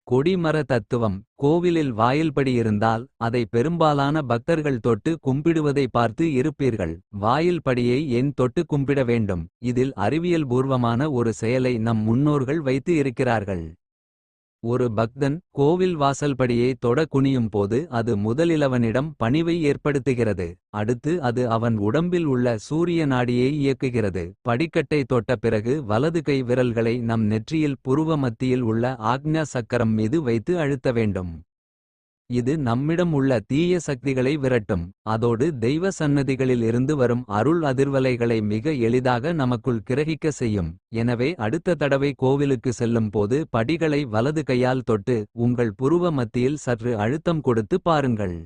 கொடிமர தத்துவம். கோவிலில் வாயில்படி இருந்தால் அதை பெரும்பாலான பக்தர்கள் தொட்டு கும்பிடுவதை பார்த்து இருப்பீர்கள். வாயில் படியை ஏன் தொட்டு கும்பிட வேண்டும்? இதில் அறிவியல் பூர்வமான ஒரு செயலை நம் முன்னோர்கள் வைத்து இருக்கிறார்கள். ஒரு பக்தன் கோவில் வாசல்படியை தொட குனியும் போது அது முதலிலவனிடம் பணிவை ஏற்படுத்துகிறது. அடுத்து அது அவன் உடம்பில் உள்ள சூரிய நாடியை இயக்குகிறது. படிக்கட்டை தொட்ட பிறகு வலது கை விரல்களை நம் நெற்றியில் புருவ மத்தியில் உள்ள ஆக்ஞா சக்கரம் மீது வைத்து அழுத்த வேண்டும். இது நம்மிடம் உள்ள தீய சக்திகளை விரட்டும். அதோடு தெய்வ சன்னதிகளில் இருந்து வரும் அருள் அதிர்வலைகளை மிக எளிதாக நமக்குள் கிரகிக்க செய்யும். எனவே அடுத்த தடவை கோவிலுக்கு செல்லும் போது படிகளை வலது கையால் தொட்டு உங்கள் புருவ மத்தியில் சற்று அழுத்தம் கொடுத்து பாருங்கள்.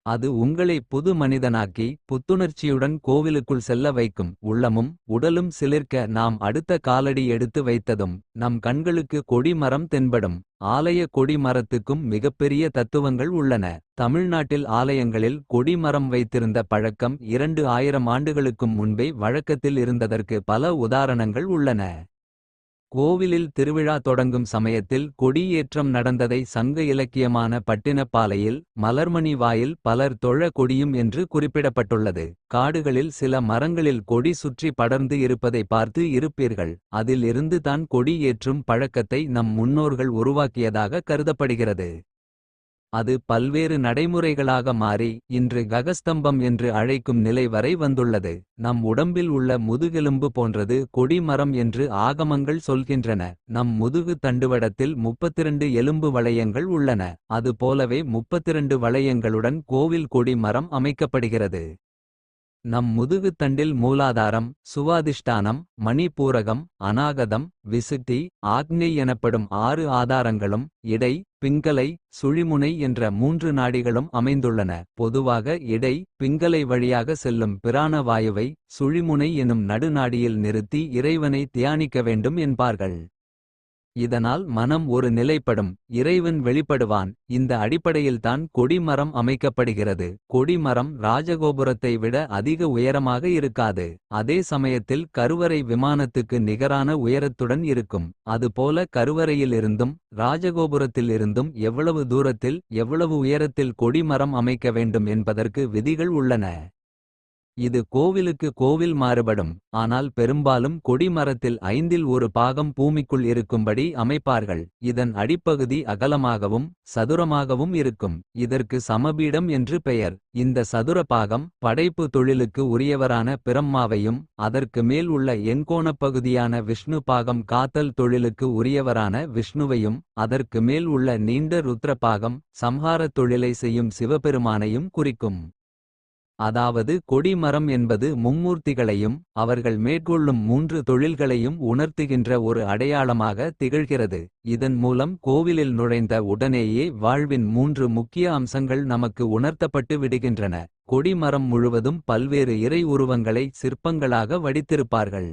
அது உங்களை புது மனிதனாக்கி புத்துணர்ச்சியுடன் கோவிலுக்குள் செல்ல வைக்கும். உள்ளமும் உடலும் சிலிர்க்க நாம் அடுத்த காலடி எடுத்து வைத்ததும் நம் கண்களுக்கு கொடி மரம் தென்படும். ஆலய கொடி மரத்துக்கும் மிகப்பெரிய தத்துவங்கள் உள்ளன. தமிழ்நாட்டில் ஆலயங்களில் கொடி மரம் வைத்திருந்த பழக்கம் 2000 ஆண்டுகளுக்கும் முன்பே வழக்கத்தில் இருந்ததற்கு பல உதாரணங்கள் உள்ளன. கோவிலில் திருவிழா தொடங்கும் சமயத்தில் கொடியேற்றம் நடந்ததை சங்க இலக்கியமான பட்டினப்பாலையில் மலர்மணி வாயில் பலர் தொழ கொடியும் என்று குறிப்பிடப்பட்டுள்ளது. காடுகளில் சில மரங்களில் கொடி சுற்றி படர்ந்து இருப்பதை பார்த்து இருப்பீர்கள். அதில் இருந்து தான் கொடி ஏற்றும் பழக்கத்தை நம் முன்னோர்கள் உருவாக்கியதாக கருதப்படுகிறது. அது பல்வேறு நடைமுறைகளாக மாறி இன்று ககஸ்தம்பம் என்று அழைக்கும் நிலை வரை வந்துள்ளது. நம் உடம்பில் உள்ள முதுகெலும்பு போன்றது கொடி மரம் என்று ஆகமங்கள் சொல்கின்றன. நம் முதுகு தண்டுவடத்தில் 32 எலும்பு வளையங்கள் உள்ளன. அது போலவே 32 வளையங்களுடன் கோவில் கொடி மரம் அமைக்கப்படுகிறது. நம் முதுகுத்தண்டில் மூலாதாரம், சுவாதிஷ்டானம், மணிபூரகம், அநாகதம், விசுத்தி, ஆக்ஞை எனப்படும் 6 ஆதாரங்களும் இடை, பிங்கலை, சுழிமுனை என்ற 3 நாடிகளும் அமைந்துள்ளன. பொதுவாக இடை, பிங்கலை வழியாக செல்லும் பிராண வாயுவை சுழிமுனை எனும் நடுநாடியில் நிறுத்தி இறைவனை தியானிக்க வேண்டும் என்பார்கள். இதனால் மனம் ஒரு நிலைப்படும், இறைவன் வெளிப்படுவான். இந்த அடிப்படையில்தான் கொடிமரம் அமைக்கப்படுகிறது. கொடிமரம் ராஜகோபுரத்தை விட அதிக உயரமாக இருக்காது. அதே சமயத்தில் கருவறை விமானத்துக்கு நிகரான உயரத்துடன் இருக்கும். அதுபோல கருவறையிலிருந்தும் ராஜகோபுரத்திலிருந்தும் எவ்வளவு தூரத்தில் எவ்வளவு உயரத்தில் கொடிமரம் அமைக்க வேண்டும் என்பதற்கு விதிகள் உள்ளன. இது கோவிலுக்கு கோவில் மாறுபடும். ஆனால் பெரும்பாலும் கொடிமரத்தில் 5இல் ஒரு பாகம் பூமிக்குள் இருக்கும்படி அமைப்பார்கள். இதன் அடிப்பகுதி அகலமாகவும் சதுரமாகவும் இருக்கும். இதற்கு சமபீடம் என்று பெயர். இந்த சதுர பாகம் படைப்பு தொழிலுக்கு உரியவரான பிரம்மாவையும் அதற்கு மேல் உள்ள எண்கோணப் பகுதியான விஷ்ணு பாகம் காத்தல் தொழிலுக்கு உரியவரான விஷ்ணுவையும் அதற்கு மேல் உள்ள நீண்ட ருத்ர பாகம் சம்ஹாரத் தொழிலை செய்யும் சிவபெருமானையும் குறிக்கும். அதாவது கொடிமரம் என்பது மும்மூர்த்திகளையும் அவர்கள் மேற்கொள்ளும் 3 தொழில்களையும் உணர்த்துகின்ற ஒரு அடையாளமாக திகழ்கிறது. இதன் மூலம் கோவிலில் நுழைந்த உடனேயே வாழ்வின் 3 முக்கிய அம்சங்கள் நமக்கு உணர்த்தப்பட்டு விடுகின்றன. கொடிமரம் முழுவதும் பல்வேறு இறை உருவங்களை சிற்பங்களாக வடித்திருப்பார்கள்.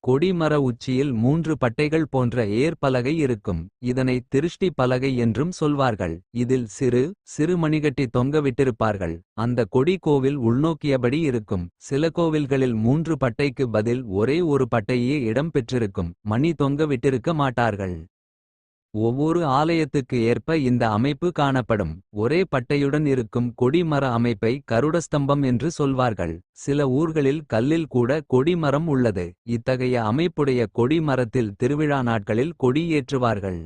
கொடிமர உச்சியில் 3 பட்டைகள் போன்ற ஏர் பலகை இருக்கும். இதனை திருஷ்டி பலகை என்றும் சொல்வார்கள். இதில் சிறு சிறு மணிகட்டி தொங்க விட்டிருப்பார்கள். அந்த கொடி கோவில் உள்நோக்கியபடி இருக்கும். சில கோவில்களில் 3 பட்டைக்கு பதில் ஒரே ஒரு பட்டையே இடம் பெற்றிருக்கும். மணி தொங்க விட்டிருக்க மாட்டார்கள். ஒவ்வொரு ஆலயத்துக்கு ஏற்ப இந்த அமைப்பு காணப்படும். ஒரே பட்டையுடன் இருக்கும் கொடிமர அமைப்பை கருடஸ்தம்பம் என்று சொல்வார்கள். சில ஊர்களில் கல்லில் கூட கொடிமரம் உள்ளது. இத்தகைய அமைப்புடைய கொடி மரத்தில் திருவிழா நாட்களில் கொடி ஏற்றுவார்கள்.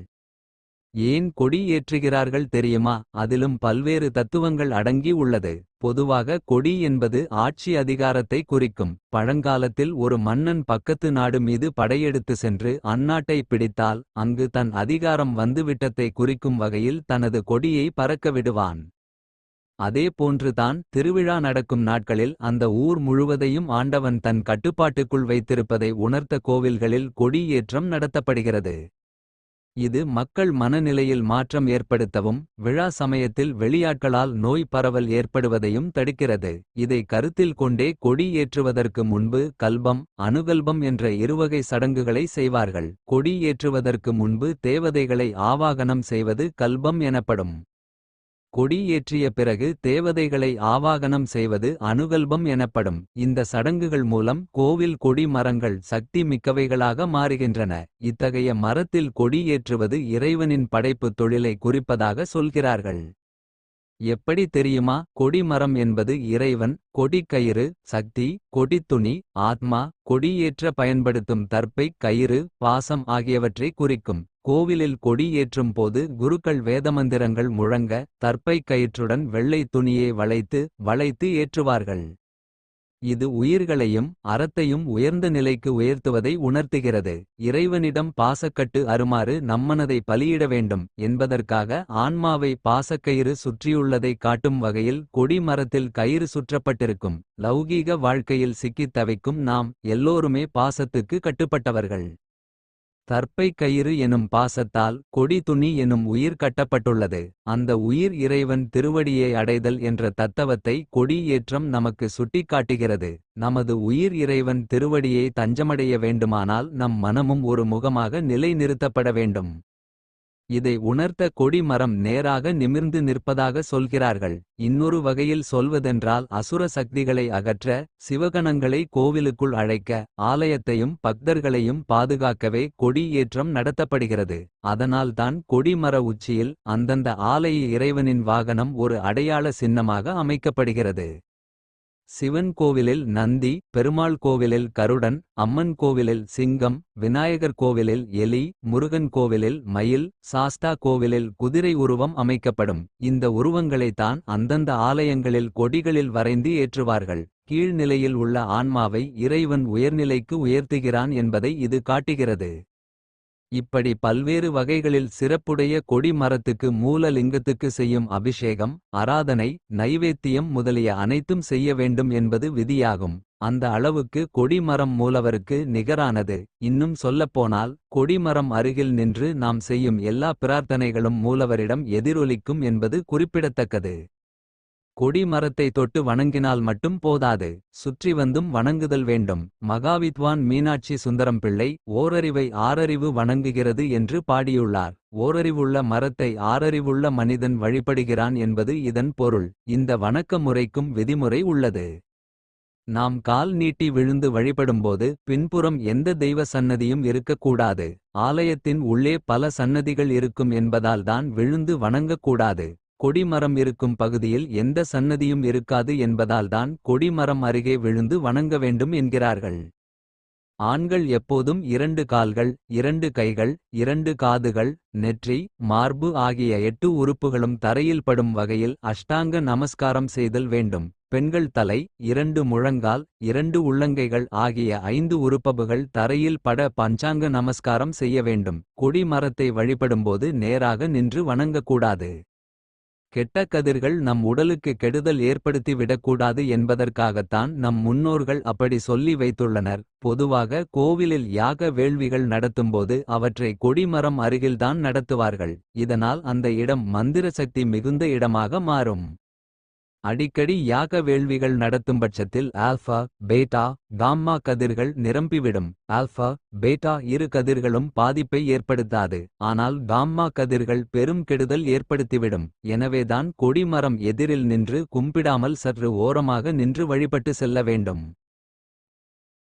ஏன் கொடி ஏற்றுகிறார்கள் தெரியுமா? அதிலும் பல்வேறு தத்துவங்கள் அடங்கி உள்ளது. பொதுவாக கொடி என்பது ஆட்சி அதிகாரத்தை குறிக்கும். பழங்காலத்தில் ஒரு மன்னன் பக்கத்து நாடு மீது படையெடுத்து சென்று அந்நாட்டை பிடித்தால் அங்கு தன் அதிகாரம் வந்துவிட்டதை குறிக்கும் வகையில் தனது கொடியை பறக்க விடுவான். அதே போன்றுதான் திருவிழா நடக்கும் நாட்களில் அந்த ஊர் முழுவதையும் ஆண்டவன் தன் கட்டுப்பாட்டுக்குள் வைத்திருப்பதை உணர்த்த கோவில்களில் கொடி ஏற்றம் நடத்தப்படுகிறது. இது மக்கள் மனநிலையில் மாற்றம் ஏற்படுத்தவும் விழா சமயத்தில் வெளியாட்களால் நோய் பரவல் ஏற்படுவதையும் தடுக்கிறது. இதை கருத்தில் கொண்டே கொடி ஏற்றுவதற்கு முன்பு கல்பம் அனுகல்பம் என்ற இருவகை சடங்குகளை செய்வார்கள். கொடி ஏற்றுவதற்கு முன்பு தேவதைகளை ஆவாகனம் செய்வது கல்பம் எனப்படும். கொடி ஏற்றிய பிறகு தேவதைகளை ஆவாகனம் செய்வது அனுகல்பம் எனப்படும். இந்த சடங்குகள் மூலம் கோவில் கொடி மரங்கள் சக்தி மிக்கவைகளாக மாறுகின்றன. இத்தகைய மரத்தில் கொடி ஏற்றுவது இறைவனின் படைப்புத் தொழிலை குறிப்பதாக சொல்கிறார்கள். எப்படி தெரியுமா? கொடி மரம் என்பது இறைவன், கொடிக்கயிறு, சக்தி, கொடித்துணி, ஆத்மா, கொடியேற்ற பயன்படுத்தும் தர்ப்பை கயிறு, பாசம் ஆகியவற்றை குறிக்கும். கோவிலில் கொடி ஏற்றும் போது குருக்கள் வேதமந்திரங்கள் முழங்க தர்ப்பை கயிற்றுடன் வெள்ளை துணியை வளைத்து ஏற்றுவார்கள். இது உயிர்களையும் அறத்தையும் உயர்ந்த நிலைக்கு உயர்த்துவதை உணர்த்துகிறது. இறைவனிடம் பாசக்கட்டு அருமாறு நம்மனதை பலியிட வேண்டும் என்பதற்காக ஆன்மாவை பாசக்கயிறு சுற்றியுள்ளதை காட்டும் வகையில் கொடி மரத்தில் கயிறு சுற்றப்பட்டிருக்கும். லௌகீக வாழ்க்கையில் சிக்கித் தவிக்கும் நாம் எல்லோருமே பாசத்துக்கு கட்டுப்பட்டவர்கள். தர்ப்பை கயிறு எனும் பாசத்தால் கொடி துணி எனும் உயிர் கட்டப்பட்டுள்ளது. அந்த உயிர் இறைவன் திருவடியை அடைதல் என்ற தத்தவத்தை கொடி ஏற்றம் நமக்கு சுட்டிக்காட்டுகிறது. நமது உயிர் இறைவன் திருவடியை தஞ்சமடைய வேண்டுமானால் நம் மனமும் ஒரு முகமாக நிலை நிறுத்தப்பட வேண்டும். இதை உணர்த்த கொடி மரம் நேராக நிமிர்ந்து நிற்பதாக சொல்கிறார்கள். இன்னொரு வகையில் சொல்வதென்றால் அசுர சக்திகளை அகற்ற, சிவகணங்களை கோவிலுக்குள் அழைக்க, ஆலயத்தையும் பக்தர்களையும் பாதுகாக்கவே கொடி ஏற்றம் நடத்தப்படுகிறது. அதனால்தான் கொடி மர உச்சியில் அந்தந்த ஆலய இறைவனின் வாகனம் ஒரு அடையாள சின்னமாக அமைக்கப்படுகிறது. சிவன் கோவிலில் நந்தி, பெருமாள் கோவிலில் கருடன், அம்மன் கோவிலில் சிங்கம், விநாயகர் கோவிலில் எலி, முருகன் கோவிலில் மயில், சாஸ்தா கோவிலில் குதிரை உருவம் அமைக்கப்படும். இந்த உருவங்களைத்தான் அந்தந்த ஆலயங்களில் கொடிகளில் வரைந்து ஏற்றுவார்கள். கீழ்நிலையில் உள்ள ஆன்மாவை இறைவன் உயர்நிலைக்கு உயர்த்துகிறான் என்பதை இது காட்டுகிறது. இப்படி பல்வேறு வகைகளில் சிறப்புடைய கொடி மரத்துக்கு மூல லிங்கத்துக்கு செய்யும் அபிஷேகம், ஆராதனை, நைவேத்தியம் முதலிய அனைத்தும் செய்ய வேண்டும் என்பது விதியாகும். அந்த அளவுக்கு கொடி மரம் மூலவருக்கு நிகரானது. இன்னும் சொல்லப்போனால் கொடிமரம் அருகில் நின்று நாம் செய்யும் எல்லா பிரார்த்தனைகளும் மூலவரிடம் எதிரொலிக்கும் என்பது குறிப்பிடத்தக்கது. கொடி மரத்தை தொட்டு வணங்கினால் மட்டும் போதாது, சுற்றி வந்தும் வணங்குதல் வேண்டும். மகாவித்வான் மீனாட்சி சுந்தரம் பிள்ளை ஓரறிவை ஆறறிவு வணங்குகிறது என்று பாடியுள்ளார். ஓரறிவுள்ள மரத்தை ஆறறிவுள்ள மனிதன் வழிபடுகிறான் என்பது இதன் பொருள். இந்த வணக்க முறைக்கும் விதிமுறை உள்ளது. நாம் கால் நீட்டி விழுந்து வழிபடும்போது பின்புறம் எந்த தெய்வ சன்னதியும் இருக்கக்கூடாது. ஆலயத்தின் உள்ளே பல சன்னதிகள் இருக்கும் என்பதால் தான் விழுந்து வணங்கக்கூடாது. கொடிமரம் இருக்கும் பகுதியில் எந்த சன்னதியும் இருக்காது என்பதால்தான் கொடிமரம் அருகே விழுந்து வணங்க வேண்டும் என்கிறார்கள். ஆண்கள் எப்போதும் 2 கால்கள், 2 கைகள், 2 காதுகள், நெற்றி, மார்பு ஆகிய 8 உறுப்புகளும் தரையில் படும் வகையில் அஷ்டாங்க நமஸ்காரம் செய்தல் வேண்டும். பெண்கள் தலை, 2 முழங்கால், 2 உள்ளங்கைகள் ஆகிய 5 உறுப்பபுகள் தரையில் பட பஞ்சாங்க நமஸ்காரம் செய்ய வேண்டும். கொடி மரத்தை வழிபடும்போது நேராக நின்று வணங்கக்கூடாது. கெட்ட கதிர்கள் நம் உடலுக்கு கெடுதல் ஏற்படுத்தி விடக்கூடாது என்பதற்காகத்தான் நம் முன்னோர்கள் அப்படி சொல்லி வைத்துள்ளனர். பொதுவாக கோவிலில் யாக வேள்விகள் நடத்தும்போது அவற்றை கொடிமரம் அருகில்தான் நடத்துவார்கள். இதனால் அந்த இடம் மந்திர சக்தி மிகுந்த இடமாக மாறும். அடிக்கடி யாக வேள்விகள் நடத்தும்பட்சத்தில் ஆல்பா, பேட்டா, காம்மா கதிர்கள் நிரம்பிவிடும். ஆல்பா, பேட்டா இரு கதிர்களும் பாதிப்பை ஏற்படுத்தாது. ஆனால் காம்மா கதிர்கள் பெரும் கெடுதல் ஏற்படுத்திவிடும். எனவேதான் கொடிமரம் எதிரில் நின்று கும்பிடாமல் சற்று ஓரமாக நின்று வழிபட்டு செல்ல வேண்டும்.